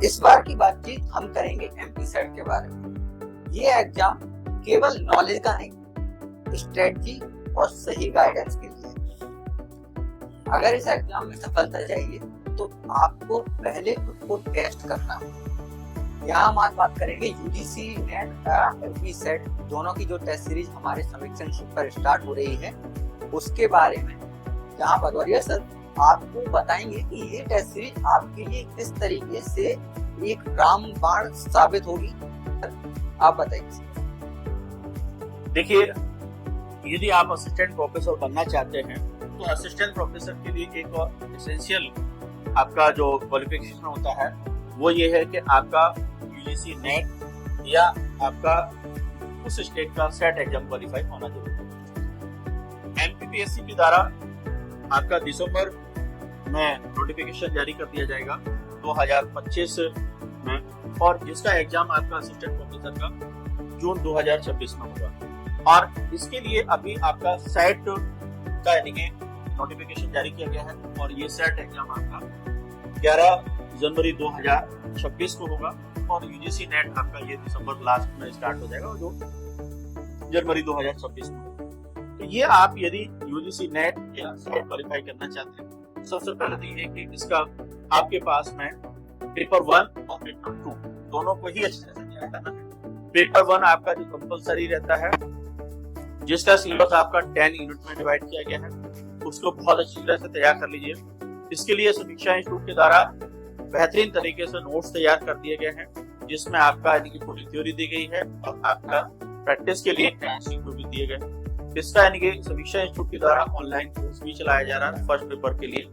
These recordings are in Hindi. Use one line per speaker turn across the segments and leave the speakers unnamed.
इस बार की बातचीत हम करेंगे एमपी सेट के बारे में। ये एग्जाम केवल नॉलेज का नहीं, स्ट्रेटजी और सही गाइडेंस के लिए। अगर इस एग्जाम में सफलता चाहिए तो आपको पहले खुद को टेस्ट करना है। यहाँ हम आज बात करेंगे यूजीसी नेट एमपी सेट दोनों की जो टेस्ट सीरीज हमारे समीक्षा इंस्टीट्यूट पर स्टार्ट हो रही है उसके बारे में। जहाँ भदौरिया सर आपको बताएंगे कि ये टेस्ट सीरीज आपके लिए किस तरीके से एक रामबाण साबित होगी। आप बताइए।
देखिए, यदि आप असिस्टेंट प्रोफेसर बनना चाहते हैं तो असिस्टेंट प्रोफेसर के लिए एक एसेंशियल आपका जो क्वालिफिकेशन होता है वो ये है कि आपका यूजीसी नेट या आपका उस स्टेट का सेट एग्जाम क्वालिफाई होना जरूरी है। एमपीपीएससी के द्वारा आपका दिसंबर में नोटिफिकेशन जारी कर दिया जाएगा 2025 में, और जिसका एग्जाम आपका असिस्टेंट प्रोफेसर का जून 2026 में होगा। और इसके लिए अभी आपका सेट का यानी कि नोटिफिकेशन जारी किया गया है और ये सेट एग्जाम आपका 11 जनवरी 2026 को होगा और यूजीसी नेट आपका ये दिसंबर लास्ट में स्टार्ट हो जाएगा जो जनवरी 2026 में। तो ये आप यदि यूजीसी नेट या सेट क्वालिफाई करना चाहते हैं, सबसे पहले तो ये है कि इसका आपके पास में पेपर 1 और पेपर 2 दोनों को ही अच्छे से तैयार करना है। पेपर 1 आपका जो कंपलसरी रहता है, जिसका सिलेबस आपका 10 यूनिट में डिवाइड किया गया है, उसको बहुत अच्छी तरह से तैयार कर लीजिए। इसके लिए समीक्षा इंस्टीट्यूट के द्वारा बेहतरीन तरीके से नोट्स तैयार कर दिए गए हैं, जिसमें आपका यानी कि पूरी थ्योरी दी गई है और आपका प्रैक्टिस के लिए भी दिए गए। इसका यानी कि समीक्षा इंस्टीट्यूट के द्वारा ऑनलाइन कोर्स भी चलाया जा रहा है फर्स्ट पेपर के लिए।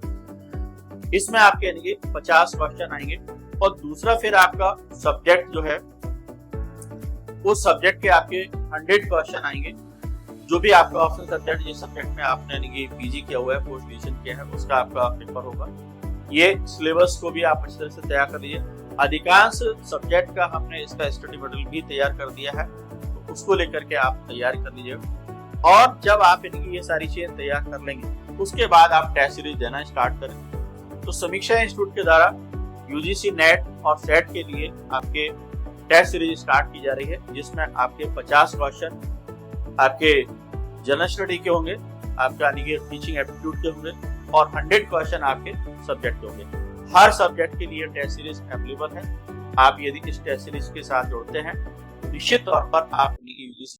इसमें आपके यानी कि 50 क्वेश्चन आएंगे और दूसरा फिर आपका सब्जेक्ट जो है उस सब्जेक्ट के आपके 100 क्वेश्चन आएंगे। जो भी आपका ऑप्शन सब्जेक्ट जिस सब्जेक्ट में आपने यानी कि पीजी किया हुआ है, पोस्ट ग्रेजुएशन किया है, उसका आपका पेपर होगा। ये सिलेबस को भी आप अच्छी तरह से तैयार कर लीजिए। अधिकांश सब्जेक्ट का हमने इसका स्टडी मॉडल भी तैयार कर दिया है, तो उसको लेकर के आप तैयारी कर लीजिए। और जब आप ये सारी चीजें तैयार कर लेंगे उसके बाद आप टेस्ट सीरीज देना स्टार्ट करें। तो समीक्षा इंस्टीट्यूट के द्वारा यूजीसी नेट और सेट के लिए आपके टेस्ट सीरीज स्टार्ट की जा रही है, जिसमें आपके 50 क्वेश्चन आपके जनरल स्टडी के होंगे, आपका यानी कि टीचिंग एप्टीट्यूड के होंगे और 100 क्वेश्चन आपके सब्जेक्ट के होंगे। हर सब्जेक्ट के लिए टेस्ट सीरीज अवेलेबल है। आप यदि इस टेस्ट सीरीज के साथ जुड़ते हैं तो निश्चित तौर पर आप यूजीसी